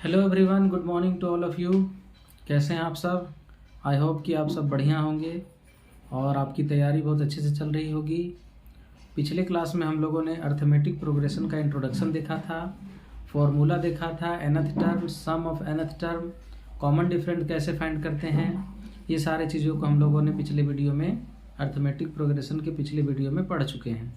Hello everyone, good morning to all of you. कैसे हैं आप सब? आई होप कि आप सब बढ़िया होंगे और आपकी तैयारी बहुत अच्छे से चल रही होगी। पिछले क्लास में हम लोगों ने अर्थमेटिक प्रोग्रेशन का इंट्रोडक्शन देखा था, फॉर्मूला देखा था, nth term, sum of nth term, common different कैसे फाइंड करते हैं। ये सारे चीज़ों को हम लोगों ने पिछले वीडियो में अर्थमेटिक प्रोग्रेशन के पिछले वीडियो में पढ़ चुके हैं।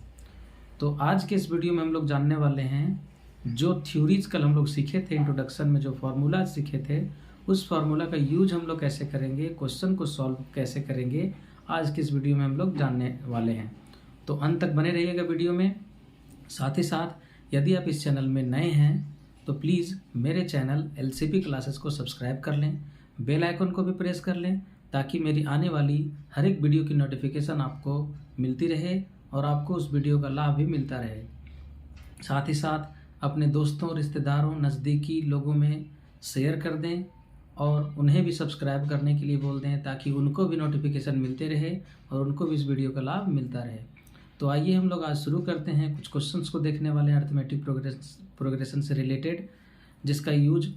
तो आज के इस वीडियो में हम लोग जानने वाले हैं जो थ्योरीज कल हम लोग सीखे थे इंट्रोडक्शन में, जो फार्मूला सीखे थे, उस फार्मूला का यूज हम लोग कैसे करेंगे, क्वेश्चन को सॉल्व कैसे करेंगे, आज के इस वीडियो में हम लोग जानने वाले हैं। तो अंत तक बने रहिएगा वीडियो में। साथ ही साथ यदि आप इस चैनल में नए हैं तो प्लीज़ मेरे चैनल LCP क्लासेस को सब्सक्राइब कर लें, बेल आइकन को भी प्रेस कर लें ताकि मेरी आने वाली हर एक वीडियो की नोटिफिकेशन आपको मिलती रहे और आपको उस वीडियो का लाभ भी मिलता रहे। साथ ही साथ अपने दोस्तों, रिश्तेदारों, नज़दीकी लोगों में शेयर कर दें और उन्हें भी सब्सक्राइब करने के लिए बोल दें ताकि उनको भी नोटिफिकेशन मिलते रहे और उनको भी इस वीडियो का लाभ मिलता रहे। तो आइए हम लोग आज शुरू करते हैं। कुछ क्वेश्चंस को देखने वाले हैं अर्थमेटिक प्रोग्रेशन से रिलेटेड, जिसका यूज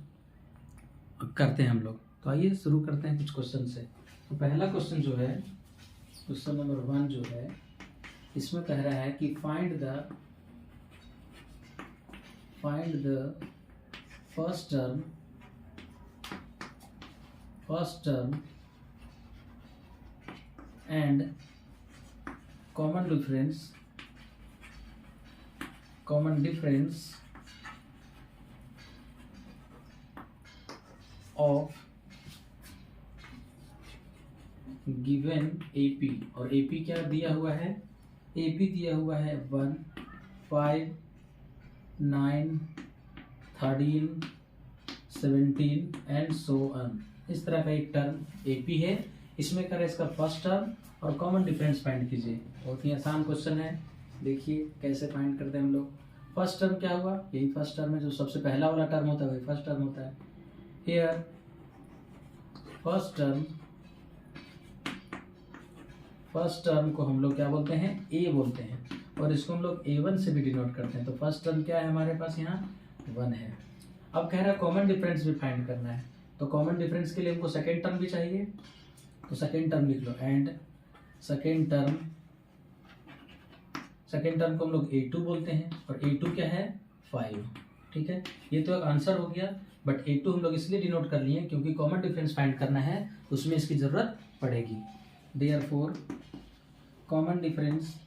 करते हैं हम लोग। तो आइए शुरू करते हैं कुछ क्वेश्चन से। तो पहला क्वेश्चन जो है, क्वेश्चन नंबर 1 जो है, इसमें कह रहा है कि find the first term and common difference of given AP। और AP क्या दिया हुआ है? AP दिया हुआ है 1, 5, 9, 13, 17 एंड सो ऑन। इस तरह का एक टर्म AP है। इसमें करें इसका फर्स्ट टर्म और कॉमन डिफरेंस फाइंड कीजिए। बहुत ही आसान क्वेश्चन है, देखिए कैसे फाइंड करते हैं हम लोग। फर्स्ट टर्म क्या हुआ? यही फर्स्ट टर्म है, जो सबसे पहला वाला टर्म होता है वही फर्स्ट टर्म होता है। हियर फर्स्ट टर्म को हम लोग क्या बोलते हैं? A बोलते हैं और इसको हम लोग A1 से भी डिनोट करते हैं। तो फर्स्ट टर्म क्या है हमारे पास? यहाँ 1 है। अब कह रहा है कॉमन डिफरेंस भी फाइंड करना है। तो कॉमन डिफरेंस के लिए हमको सेकेंड टर्म भी चाहिए, तो सेकेंड टर्म लिख लो। एंड सेकेंड टर्म को हम लोग A2 बोलते हैं और A2 क्या है? 5। ठीक है, ये तो एक आंसर हो गया, बट A2 हम लोग इसलिए डिनोट कर लिए क्योंकि कॉमन डिफरेंस फाइंड करना है, उसमें इसकी जरूरत पड़ेगी। देयरफॉर कॉमन डिफरेंस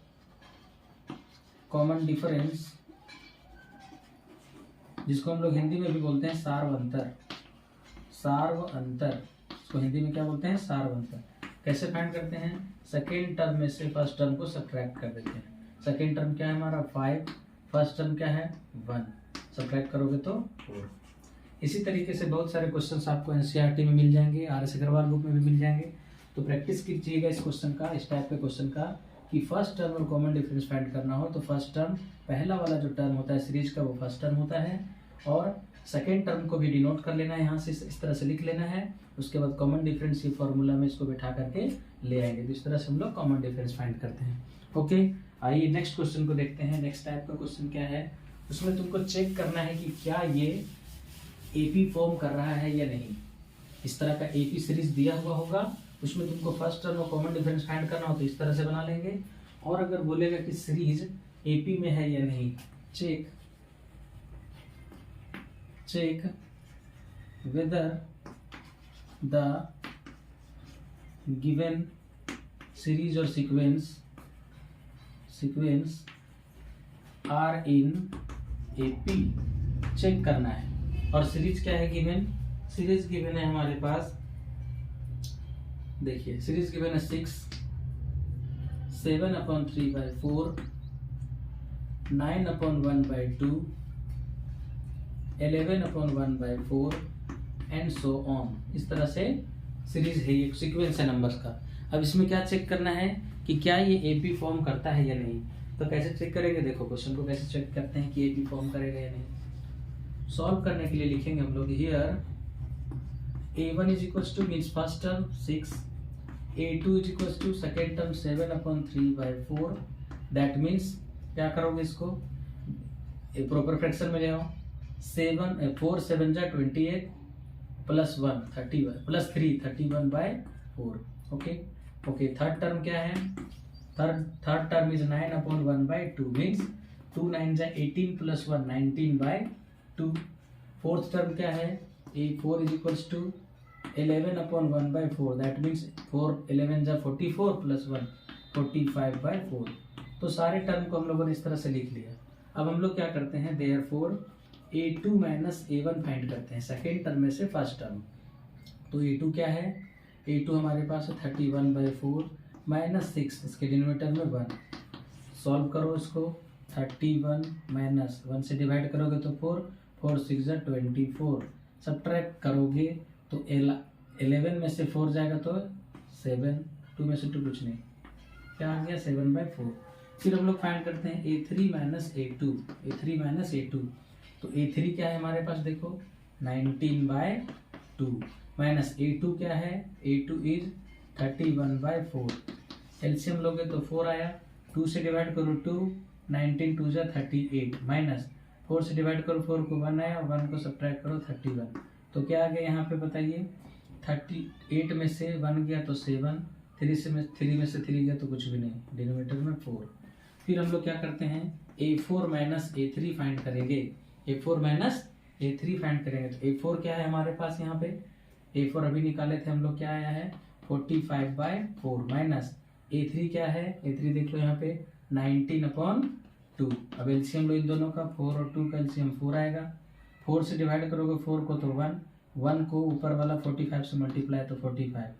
जिसको हम लोग हिंदी में भी बोलते हैं सार्व अंतर, इसको हिंदी में क्या बोलते हैं? सार्व अंतर। कैसे फाइंड करते हैं? सेकेंड टर्म में से फर्स्ट टर्म को सब्ट्रैक्ट कर देते हैं। सेकेंड टर्म क्या है हमारा? 5, फर्स्ट टर्म क्या है? 1, सब्ट्रैक्ट करोगे तो 4। इसी तरीके से बहुत सारे क्वेश्चंस आपको NCERT में मिल जाएंगे, RS अग्रवाल बुक में भी मिल जाएंगे। तो प्रैक्टिस कीजिएगा इस क्वेश्चन का, इस टाइप के क्वेश्चन का, कि फर्स्ट टर्म और कॉमन डिफरेंस फाइंड करना हो तो फर्स्ट टर्म, पहला वाला जो टर्म होता है सीरीज का, वो फर्स्ट टर्म होता है और सेकेंड टर्म को भी डिनोट कर लेना है, यहाँ से इस तरह से लिख लेना है। उसके बाद कॉमन डिफरेंस की फॉर्मूला में इसको बैठा करके ले आएंगे। तो इस तरह से हम लोग कॉमन डिफरेंस फाइंड करते हैं। ओके, आइए नेक्स्ट क्वेश्चन को देखते हैं। नेक्स्ट टाइप का क्वेश्चन क्या है? उसमें तुमको चेक करना है कि क्या ये AP फॉर्म कर रहा है या नहीं। इस तरह का AP सीरीज दिया हुआ होगा, उसमें तुमको फर्स्ट टर्म और कॉमन डिफरेंस फाइंड करना हो तो इस तरह से बना लेंगे। और अगर बोलेगा कि सीरीज AP में है या नहीं, check whether the given series or sequence are in AP, check करना है। और सीरीज क्या है गिवन? सीरीज गिवन है हमारे पास, देखिए सीरीज गिवन है 6, 7/3/4, 9/1/2, 11/1/4 एंड सो ऑन। इस तरह से सीरीज है, ये सीक्वेंस है नंबर्स का। अब इसमें क्या चेक करना है कि क्या ये AP फॉर्म करता है या नहीं। तो कैसे चेक करेंगे? देखो क्वेश्चन को कैसे चेक करते हैं कि AP फॉर्म करेगा या नहीं। सॉल्व करने के लिए लिखेंगे हम लोग here A1 is equal to means first term 6, A2 is equal to second term 7/3/4। That means क्या करोगे, इसको प्रॉपर फ्रैक्शन में ले आओ। 7 4 7 जा 28 plus 1 31 plus 3 31/4। Okay okay, third term क्या है? थर्ड टर्म इज 9/1/2 मीन्स 2 9 जा 18 प्लस 1 19/2। फोर्थ टर्म क्या है? A4 is equals to 11/1/4 that means 4 11 जा 44 प्लस 1 45/4। तो सारे टर्म को हम लोगों ने इस तरह से लिख लिया। अब हम लोग क्या करते हैं, therefore A2 minus A1 find करते हैं सेकेंड टर्म में से फर्स्ट टर्म। तो A2 क्या है? A2 हमारे पास है 31/4 माइनस 6, इसके डिनोमिनेटर में 1। सॉल्व करो इसको, 31 माइनस 1 से डिवाइड करोगे तो 4 4 6 जा 24। सब्ट्रैक्ट करोगे तो 11 में से 4 जाएगा तो 7, 2 में से 2 कुछ नहीं, क्या आ गया 7/4। फिर हम लोग फाइंड करते हैं A3 minus A2, A3 minus A2। तो A3 क्या है हमारे पास, देखो 19/2 माइनस A2 क्या है? A2 is 31/4। एलसीएम लोगे तो 4 आया, 2 से डिवाइड करो 2, 19 2 जा 38 माइनस 4 से डिवाइड करो 4 को 1 आया, 1 को सब्ट्रैक्ट करो 31। तो क्या आ गया यहाँ पे बताइए? 38 में से 1 गया तो 7, 3 में से 3 गया तो कुछ भी नहीं, डिनोमिनेटर में 4। फिर हम लोग क्या करते हैं, A4 माइनस A3 फाइंड करेंगे। A4 माइनस A3 फाइंड करेंगे तो A4 क्या है हमारे पास यहाँ पे? A4 अभी निकाले थे हम लोग, क्या आया है 45/4 माइनस A3 क्या है? A3 देख लो यहाँ पे 19/2। अब एलसीएम लो इन दोनों का, 4 और 2 का एलसीएम 4 आएगा। 4 से डिवाइड करोगे 4 को तो 1, 1 को ऊपर वाला 45 से मल्टीप्लाई तो 45।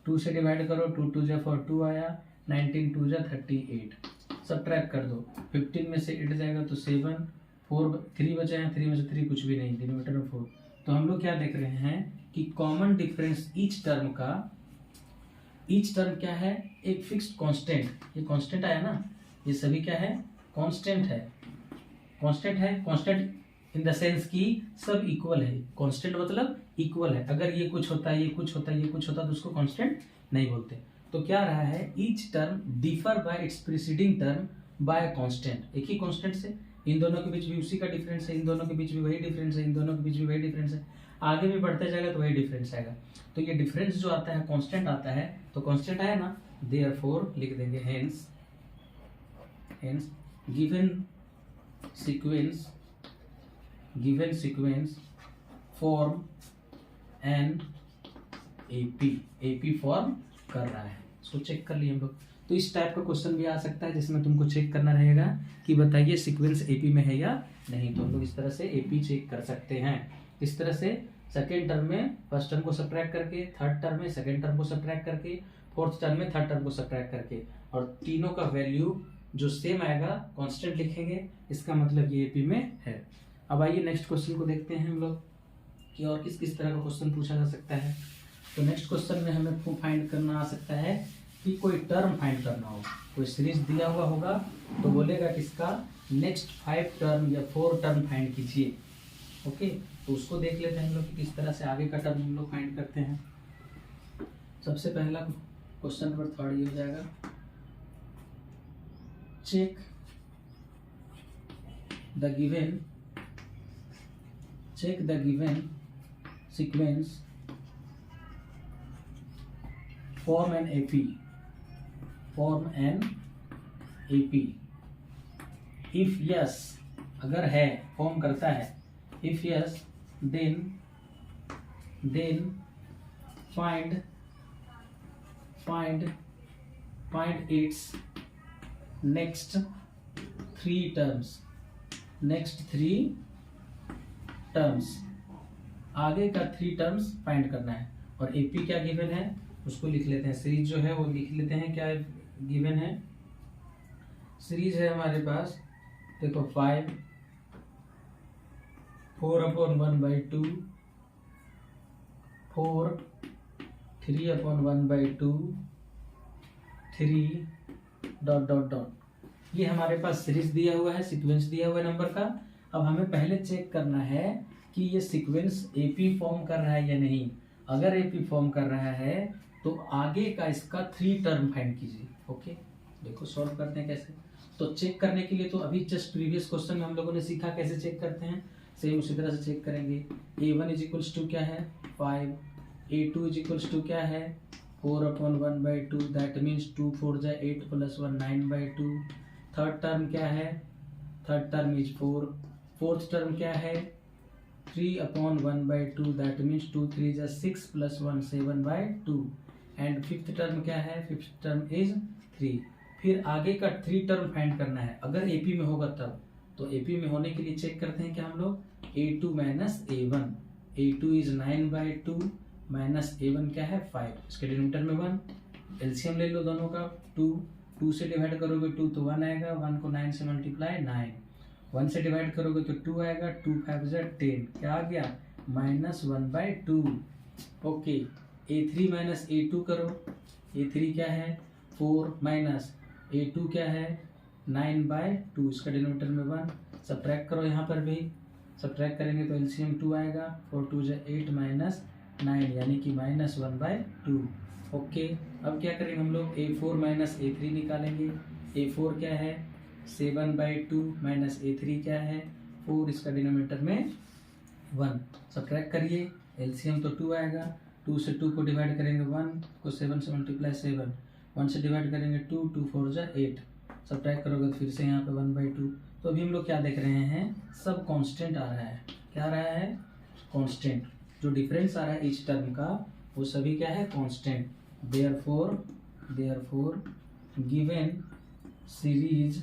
2 से डिवाइड करो 2 2 जा 4 2 आया, 19 2 जा 38। सब्ट्रैक्ट कर दो, 15 में से 8 जाएगा तो 7, 4 3 बचे हैं, 3 में से 3 कुछ भी नहीं, डिनोमिनेटर में 4। तो हम लोग क्या देख रहे हैं कि कॉमन डिफरेंस ईच टर्म का, ईच टर्म क्या है? एक फिक्स्ड कांस्टेंट, ये कांस्टेंट आया ना, ये सभी क्या है? कांस्टेंट है। कांस्टेंट है, कांस्टेंट इन द सेंस कि सब इक्वल है। कांस्टेंट मतलब इक्वल है, अगर ये कुछ होता है, ये कुछ होता है, ये कुछ होता है तो उसको कांस्टेंट नहीं बोलते। तो क्या रहा है, each term differ by it's preceding term by constant. एक ही कांस्टेंट से, इन दोनों के बीच भी उसी का डिफरेंस है, इन दोनों के बीच भी वही डिफरेंस है, इन दोनों के बीच भी वही डिफरेंस है, आगे भी बढ़ते जाएगा तो वही डिफरेंस आएगा। तो ये डिफरेंस जो आता है कांस्टेंट आता है, तो कांस्टेंट आया ना, देयरफॉर लिख देंगे hence given sequence form an AP form कर रहा है। इसको चेक कर लिए हम लोग। तो इस टाइप का क्वेश्चन भी आ सकता है जिसमें तुमको चेक करना रहेगा कि बताइए सीक्वेंस AP में है या नहीं। तो हम लोग इस तरह से AP चेक कर सकते हैं। इस तरह से सेकेंड टर्म में फर्स्ट टर्म को सब्ट्रैक्ट करके, थर्ड टर्म में सेकेंड टर्म को सब्ट्रैक्ट करके, फोर्थ टर्म में थर्ड टर्म को सब्ट्रैक्ट करके, और तीनों का वैल्यू जो सेम आएगा कांस्टेंट लिखेंगे, इसका मतलब ये AP में है। अब आइए नेक्स्ट क्वेश्चन को देखते हैं हम लोग कि और किस किस तरह का क्वेश्चन पूछा जा सकता है। तो नेक्स्ट क्वेश्चन में हमें फाइंड करना आ सकता है कि कोई टर्म फाइंड करना हो, कोई सीरीज दिया हुआ होगा तो बोलेगा कि इसका नेक्स्ट 5 टर्म या 4 टर्म फाइंड कीजिए। ओके, तो उसको देख लेते हैं हम लोग कि किस तरह से आगे का टर्म हम लोग फाइंड करते हैं। सबसे पहला क्वेश्चन नंबर 3 ये हो जाएगा, check the given sequence form an AP if yes, अगर है, फॉर्म करता है, if yes then find its next 3 terms, आगे का 3 टर्म्स फाइंड करना है। और AP क्या गिवन है उसको लिख लेते हैं, सीरीज जो है वो लिख लेते हैं। क्या गिवन है, सीरीज है हमारे पास, देखो 5 4/1/2 4 3/1/2 3 ... ये हमारे पास सीरीज दिया हुआ है, सीक्वेंस दिया हुआ है नंबर का। अब हमें पहले चेक करना है कि ये सीक्वेंस AP फॉर्म कर रहा है या नहीं। अगर AP फॉर्म कर रहा है तो आगे का इसका 3 टर्म फाइंड कीजिए। ओके, देखो सॉल्व करते हैं कैसे। तो चेक करने के लिए तो अभी जस्ट प्रीवियस क्वेश्चन में हम लोगों ने सीखा कैसे चेक करते हैं। सेम उसी तरह से चेक करेंगे। A1 इज इक्वल्स टू क्या है 5, A2 इज इक्वल्स टू क्या है 4/1/2, दैट मीन्स 2 4 जा 8 + 1 9/2। थर्ड टर्म क्या है, third term is 4, fourth term क्या है 3/1/2, दैट मीन्स 2 3 जा 6 + 1 7/2। एंड फिफ्थ टर्म क्या है, फिफ्थ टर्म इज 3। फिर आगे का 3 टर्म फाइंड करना है, अगर एपी में होगा तब। तो एपी में होने के लिए चेक करते हैं कि हम लोग A2 minus A1, A2 is 9/2 minus A1 क्या है 5, इसके डिनोमिनेटर में 1। एलसीएम ले लो दोनों का, 2 से डिवाइड करोगे 2 तो 1 आएगा, 1 को 9 से मल्टीप्लाई 9, 1 से डिवाइड करोगे तो 2 आएगा, 2 5 जा 10, क्या आ गया -1/2। ओके, A3 माइनस A2 करो, A3 क्या है 4 माइनस A2 क्या है 9/2, इसका डिनोमिनेटर में 1। सब्ट्रैक्ट करो, यहाँ पर भी सब्ट्रैक्ट करेंगे तो एलसीएम 2 आएगा, 4 2 जा 8 माइनस 9 यानी कि -1/2। ओके, अब क्या करेंगे हम लोग A4 माइनस A3 निकालेंगे। A4 क्या है 7/2 माइनस A3 क्या है 4, इसका डिनोमिनेटर में 1। सब्ट्रैक्ट करिए, एलसीएम तो 2 आएगा, 2 से 2 को डिवाइड करेंगे 1 को 7 से मल्टीप्लाई 7, 1 से डिवाइड करेंगे 2, 2 4 जा 8, सब्ट्रैक्ट करोगे तो फिर से यहाँ पे 1/2। तो अभी हम लोग क्या देख रहे हैं, सब कांस्टेंट आ रहा है। क्या आ रहा है कांस्टेंट, जो डिफरेंस आ रहा है इच टर्म का वो सभी क्या है कांस्टेंट। देयरफॉर गिवन सीरीज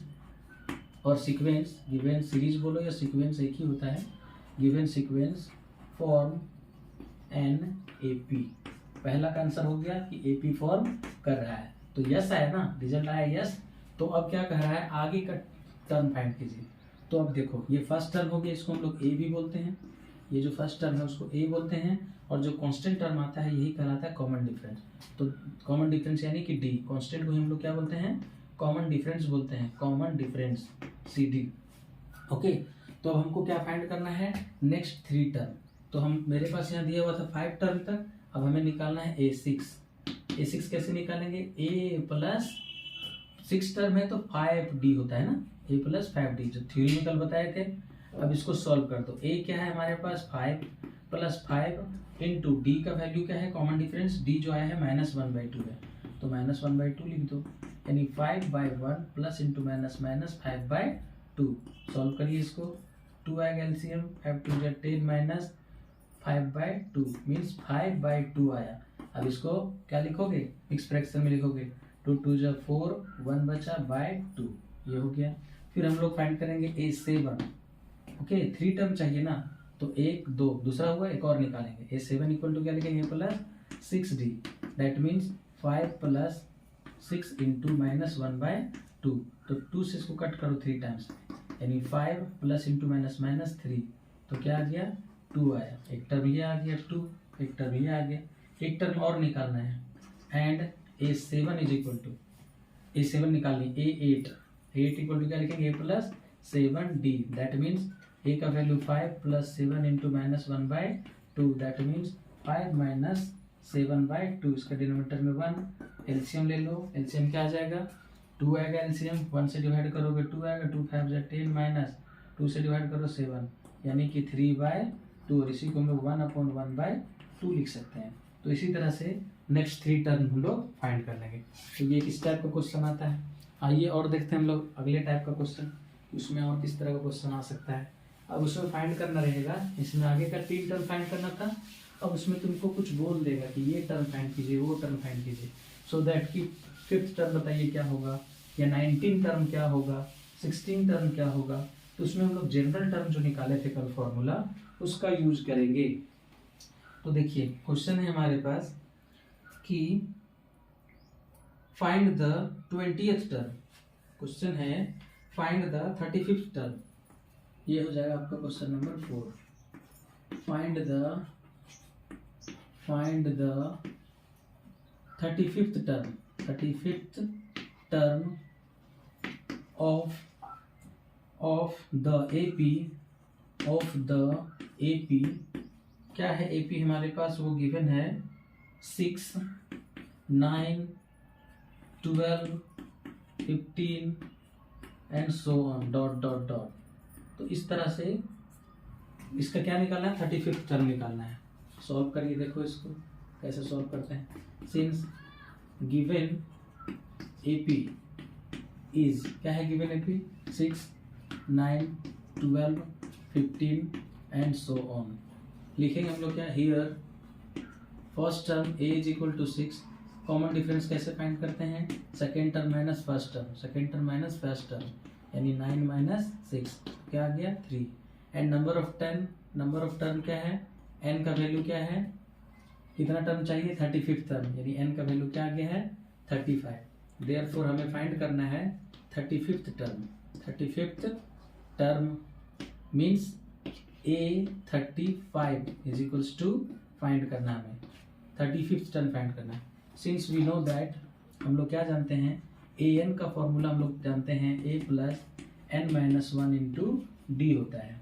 और सीक्वेंस, गिवन सीरीज बोलो या सीक्वेंस एक ही होता है, given sequence form an AP। पहला का आंसर हो गया कि AP फॉर्म कर रहा है, तो यस आया ना, रिजल्ट आया यस। तो अब क्या कह रहा है आगे का टर्म फाइंड कीजिए। तो अब देखो ये फर्स्ट टर्म हो गया, इसको हम लोग A भी बोलते हैं, ये जो फर्स्ट टर्म है उसको A बोलते हैं, और जो कांस्टेंट टर्म आता है यही कहलाता है कॉमन डिफरेंस। तो कॉमन डिफरेंस यानी कि D, कांस्टेंट को हम लोग क्या बोलते हैं कॉमन डिफरेंस बोलते हैं, कॉमन डिफरेंस CD। ओके, तो अब हमको क्या फाइंड करना है नेक्स्ट 3 टर्म। तो हम मेरे पास यहाँ दिया हुआ था 5 टर्म तक, अब हमें निकालना है A6 कैसे निकालेंगे, A प्लस 6 टर्म है तो 5D होता है ना, A प्लस 5D जो थ्योरी में कल बताए थे। अब इसको सॉल्व कर दो, A क्या है हमारे पास 5 + 5 इंटू D का वैल्यू क्या है कॉमन डिफरेंस, D जो आया है -1/2 है, तो -1/2 लिख दो, यानी 5/1 प्लस इंटू माइनस 5/2। सॉल्व करिए इसको, 2 आएगा एलसीएम, 5 2 जा 10 माइनस 5/2 मीन्स 5/2 आया। अब इसको क्या लिखोगे मिक्स फ्रैक्शन में लिखोगे, 2 2 जा 4, 1 बचा /2, ये हो गया। फिर हम लोग फाइंड करेंगे A7। ओके, 3 टर्म चाहिए ना, तो 1 2 दूसरा हुआ, एक और निकालेंगे। A7 इक्वल टू क्या लिखेंगे plus 6D, that means 5 + 6 into -1/2। तो 2 से इसको कट करो 3 टाइम्स, यानी 5 प्लस इंटू माइनस 3, तो क्या आ गया 2 आया। एक टर्म ये आ गया 2, एक टर्म ये आ गया, एक टर्म और निकालना है। And A7 is equal to, A7 निकालनी A8, A8 इक्वल टू क्या लिखेंगे A plus 7D, that means A का value 5 + 7 into -1/2, that means 5 minus 7/2, इसका डिनोमिनेटर में 1। एलसीएम ले लो, एलसीएम क्या आ जाएगा 2 आएगा एलसीएम, 1 से डिवाइड करोगे 2 आएगा, 2 5 जा 10 माइनस 2 से डिवाइड करो 7, यानी कि 3/2, और इसी को हम लोग 1/1/2 लिख सकते हैं। तो इसी तरह से नेक्स्ट 3 टर्म हम लोग फाइंड कर लेंगे। तो ये किस टाइप का क्वेश्चन आता है, आइए और देखते हैं हम लोग अगले टाइप का क्वेश्चन, उसमें और किस तरह का क्वेश्चन आ सकता है। अब उसमें फाइंड करना रहेगा, इसमें आगे का 3 टर्म फाइंड करना था, अब उसमें तुमको कुछ बोल देगा कि ये टर्म फाइंड कीजिए, वो टर्म फाइंड कीजिए, सो दैट कि 5th टर्म बताइए क्या होगा, या 19 टर्म क्या होगा, 16 टर्म क्या होगा। तो उसमें हम लोग जनरल टर्म जो निकाले थे कल फॉर्मूला, उसका यूज करेंगे। तो देखिए क्वेश्चन है हमारे पास कि find the 20th term, question है फाइंड द 35th टर्म, ये हो जाएगा आपका question number 4। Find the 35th term, 35th term of the AP क्या है, AP हमारे पास वो गिवन है 6 9 12 15 and so on dot dot dot. तो इस तरह से इसका क्या निकालना है, 35th टर्म निकालना है। सॉल्व करिए, देखो इसको कैसे सॉल्व करते हैं। सिंस गिवन AP इज, क्या है given AP, 6, 9, 12, 15 and so on. लिखेंगे हम लोग क्या, here first term A is equal to 6, common difference कैसे फाइंड करते हैं, second term minus first term, second term minus first term, यानी 9 माइनस 6 क्या आ गया 3। एंड नंबर ऑफ टर्म क्या है, n का वैल्यू क्या है, कितना टर्म चाहिए, 35th टर्म, यानी n का वैल्यू क्या आ गया है 35। देयरफॉर हमें फाइंड करना है 35th term. 35th term means A35 is equals to, find करना है हमें 35th टर्म फाइंड करना है। सिंस वी नो दैट, हम लोग क्या जानते हैं, an का फॉर्मूला हम लोग जानते हैं a plus n minus 1 into D होता है।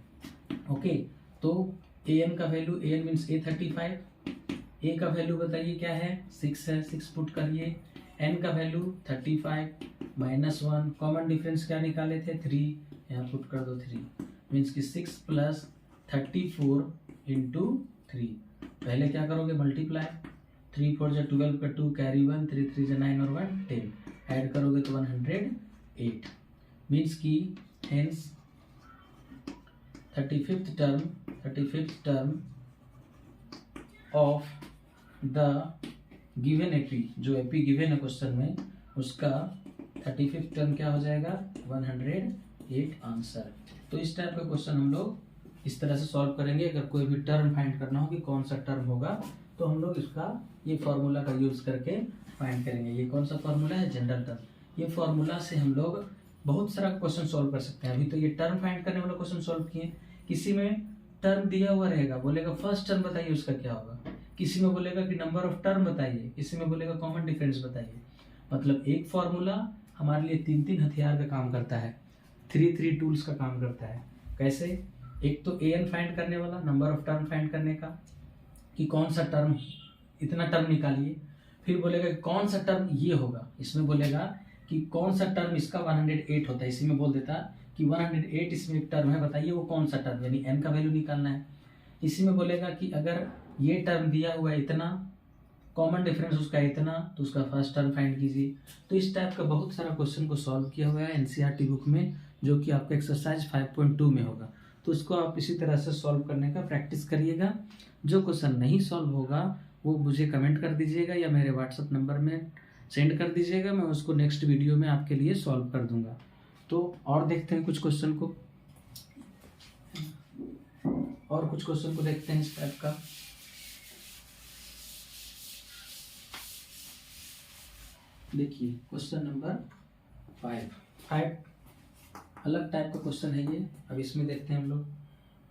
ओके, तो an का value, an means A35, a का वैल्यू बताइए क्या है, 6 है, 6 पुट करिए, n का वैल्यू 35 माइनस 1, कॉमन डिफरेंस क्या निकाले थे 3, यहाँ पुट कर दो 3, मीन्स कि 6 प्लस 34 इंटू 3। पहले क्या करोगे, मल्टीप्लाई, 3 4 जा 12 का 2 कैरी 1, 3 3 जा 9 और 1 10, ऐड करोगे तो 108, मीन्स की hence 35th term of the given AP, जो AP गिवन है क्वेश्चन में, उसका 35th टर्म क्या हो जाएगा 108 आंसर। तो इस टाइप का क्वेश्चन हम लोग इस तरह से सॉल्व करेंगे। अगर कोई भी टर्म फाइंड करना हो कि कौन सा टर्म होगा, तो हम लोग इसका ये फॉर्मूला का यूज करके फाइंड करेंगे। ये कौन सा फॉर्मूला है, जनरल टर्म। ये फॉर्मूला से हम लोग बहुत सारा क्वेश्चन सॉल्व कर सकते हैं। अभी तो ये टर्म फाइंड करने वाला क्वेश्चन सॉल्व किए, किसी में टर्म दिया हुआ रहेगा, बोलेगा फर्स्ट टर्म बताइए उसका क्या होगा, किसी में बोलेगा कि नंबर ऑफ टर्म बताइए, किसी में बोलेगा कॉमन डिफरेंस बताइए। मतलब एक फॉर्मूला हमारे लिए 3 हथियार का काम करता है, 3 टूल्स का काम करता है। कैसे, एक तो an फाइंड करने वाला, नंबर ऑफ टर्म फाइंड करने का, कि कौन सा टर्म, इतना टर्म निकालिए। फिर बोलेगा कि कौन सा टर्म ये होगा, इसमें बोलेगा कि कौन सा टर्म इसका 108 होता है, इसी में बोल देता कि 108 इसमें एक टर्म है, बताइए वो कौन सा टर्म, यानी n का वैल्यू निकालना है। इसी में बोलेगा कि अगर ये टर्म दिया हुआ है इतना, कॉमन डिफरेंस उसका इतना, तो उसका फर्स्ट टर्म फाइंड कीजिए। तो इस टाइप का बहुत सारा क्वेश्चन को सॉल्व किया हुआ है NCERT बुक में, जो कि आपका एक्सरसाइज 5.2 में होगा। तो इसको आप इसी तरह से सॉल्व करने का प्रैक्टिस करिएगा। जो क्वेश्चन नहीं सॉल्व होगा वो मुझे कमेंट कर दीजिएगा या मेरे व्हाट्सएप नंबर में सेंड कर दीजिएगा, मैं उसको नेक्स्ट वीडियो में आपके लिए सॉल्व कर दूंगा। तो और देखते हैं कुछ क्वेश्चन को, और कुछ क्वेश्चन को देखते हैं इस टाइप का। देखिए क्वेश्चन नंबर 5 अलग टाइप का क्वेश्चन है ये। अब इसमें देखते हैं हम लोग।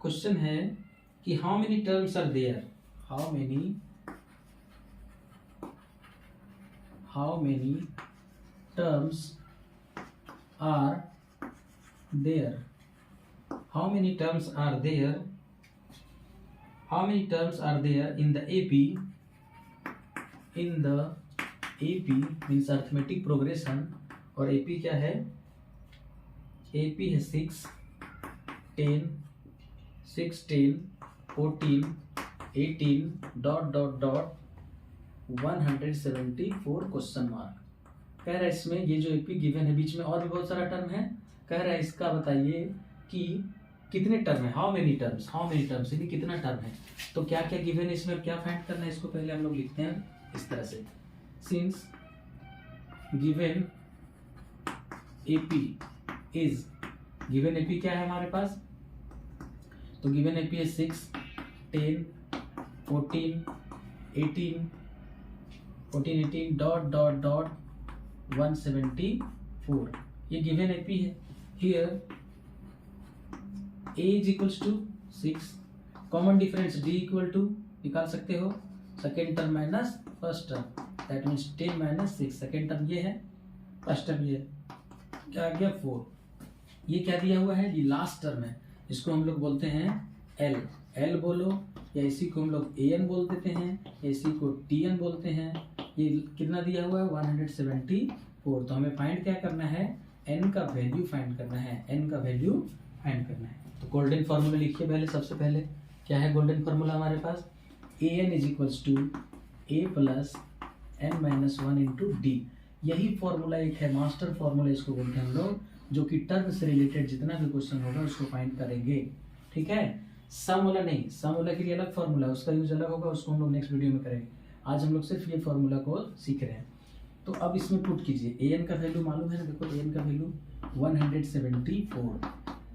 क्वेश्चन है कि how many terms are there, how many terms are there, how many terms are there in the AP means arithmetic progression। और AP क्या है, AP है 6, 10, 16, 14, 18 ... 174 क्वेश्चन मार्क। कह रहा है इसमें ये जो AP गिवन है, बीच में और भी बहुत सारा टर्म है, कह रहा है इसका बताइए कि कितने टर्म है, हाउ मेनी टर्म्स यानी कितना टर्म है। तो क्या क्या गिवन है इसमें, क्या फाइंड करना है, इसको पहले हम लोग लिखते हैं इस तरह से। Since given AP is, given AP क्या है हमारे पास, तो गिवन AP है 6, 10, 14, 18 ... 174 ये गिवन AP है। Here A is equals to 6, common difference D equal to निकाल सकते हो second term minus first term, that means 10 minus 6, second term ये है, फर्स्ट टर्म ये है, क्या आ गया 4। ये क्या दिया हुआ है, ये लास्ट टर्म है, इसको हम लोग बोलते हैं L बोलो, या इसी को हम लोग AN बोल देते हैं, या इसी को TN बोलते हैं। ये कितना दिया हुआ है 174। तो हमें फाइंड क्या करना है, n का वैल्यू फाइंड करना है, n का वैल्यू फाइंड करना है। तो गोल्डन फार्मूला लिखिए पहले, सबसे पहले क्या है गोल्डन फार्मूला हमारे पास, A N is equals to A plus N minus one into D. यही फॉर्मूला एक है, मास्टर फॉर्मूला इसको बोलते हैं हम लोग, जो कि टर्म से रिलेटेड जितना भी क्वेश्चन होगा उसको फाइंड करेंगे। ठीक है, सम वाला नहीं, सम वाला के लिए अलग फॉर्मूला है, उसका यूज अलग होगा, उसको हम लोग नेक्स्ट वीडियो में करेंगे। आज हम लोग सिर्फ ये फॉर्मूला को सीख रहे हैं। तो अब इसमें पुट कीजिए, ए एन का वैल्यू मालूम है ना, देखो ए एन का वैल्यू 174,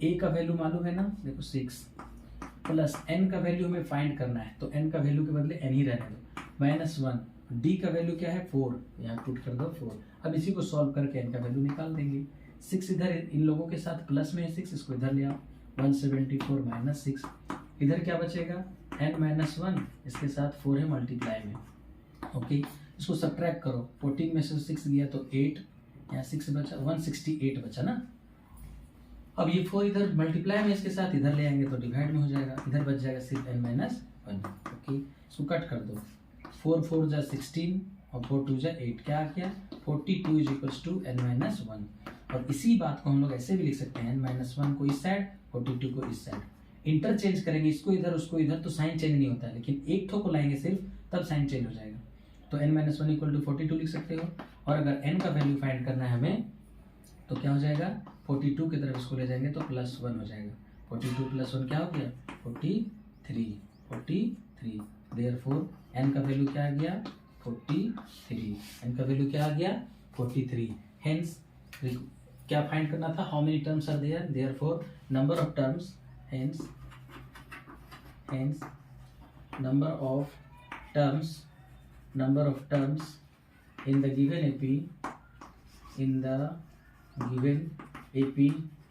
ए का वैल्यू मालूम है ना, देखो 6, प्लस एन का वैल्यू हमें फाइंड करना है, तो एन का वैल्यू के बदले एन ही रहने दो, -1, डी का वैल्यू क्या है 4, यहाँ पुट कर दो 4। अब इसी को सॉल्व करके एन का वैल्यू निकाल देंगे। 6 इधर इन लोगों के साथ प्लस में है 6, इसको इधर ले आओ, 174 माइनस 6, इधर क्या बचेगा n माइनस 1, इसके साथ 4 है मल्टीप्लाई में। ओके, इसको सब्ट्रैक्ट करो, 14 में से 6 गया तो 8, यहाँ 6 बचा, 168 बचा ना। अब ये 4 इधर मल्टीप्लाई में इसके साथ इधर ले आएंगे तो डिवाइड में हो जाएगा, इधर बच जाएगा सिर्फ n माइनस 1। ओके, इसको कट कर दो, 4 4 जा 16 और 4 2 जा 8, क्या आ गया 42 is equals to n minus 1। और इसी बात को हम लोग ऐसे भी लिख सकते हैं, n माइनस 1 को इस साइड, 42 को इस साइड, इंटरचेंज करेंगे, इसको इधर उसको इधर, तो साइन चेंज नहीं होता है, लेकिन एक ठो को लाएंगे सिर्फ तब साइन चेंज हो जाएगा। तो n माइनस 1 इक्वल टू 42 लिख सकते हो। और अगर n का वैल्यू फाइंड करना है हमें तो क्या हो जाएगा, 42 की तरफ इसको ले जाएंगे तो +1 हो जाएगा, 42 + 1 क्या हो गया 43, देयरफॉर n का वैल्यू क्या आ गया 43, n का वैल्यू क्या आ गया 43। हेंस क्या फाइंड करना था, how many terms are there, therefore number of terms, hence number of terms in the given AP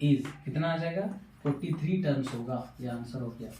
is कितना आ जाएगा 43 टर्म्स होगा, ये आंसर हो गया।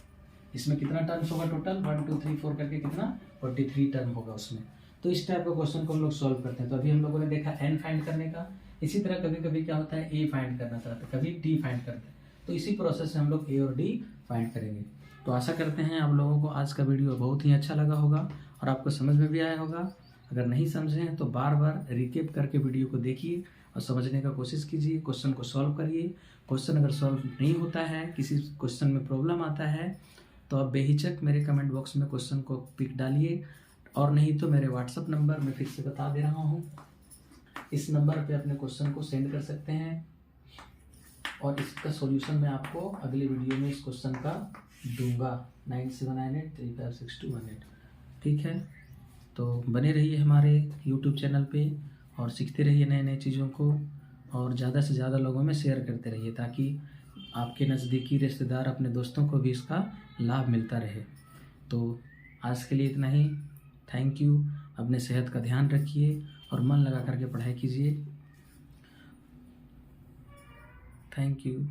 इसमें कितना टर्म्स होगा टोटल, 1 2 3 4 करके कितना 43 टर्म होगा उसमें। तो इस टाइप का क्वेश्चन को हम लोग सॉल्व करते हैं। तो अभी हम लोगों ने देखा n फाइंड करने का, इसी तरह कभी कभी क्या होता है a फाइंड करना चाहते हैं, कभी d फाइंड करते हैं, तो इसी प्रोसेस से हम लोग a और d फाइंड करेंगे। तो आशा करते हैं आप लोगों को आज का वीडियो बहुत ही अच्छा लगा होगा और आपको समझ में भी आया होगा। अगर नहीं समझे हैं तो बार बार रिकेप करके वीडियो को देखिए और समझने का कोशिश कीजिए, क्वेश्चन को सॉल्व करिए। क्वेश्चन अगर सॉल्व नहीं होता है, किसी क्वेश्चन में प्रॉब्लम आता है, तो आप बेहिचक मेरे कमेंट बॉक्स में क्वेश्चन को पिक डालिए, और नहीं तो मेरे व्हाट्सअप नंबर मैं फिर से बता दे रहा हूँ, इस नंबर पे अपने क्वेश्चन को सेंड कर सकते हैं और इसका सॉल्यूशन मैं आपको अगले वीडियो में इस क्वेश्चन का दूंगा, 9798356218। ठीक है, तो बने रहिए हमारे YouTube चैनल पे और सीखते रहिए नए नए चीज़ों को, और ज़्यादा से ज़्यादा लोगों में शेयर करते रहिए ताकि आपके नज़दीकी रिश्तेदार, अपने दोस्तों को भी इसका लाभ मिलता रहे। तो आज के लिए इतना ही, थैंक यू। अपने सेहत का ध्यान रखिए और मन लगा करके पढ़ाई कीजिए। Thank you.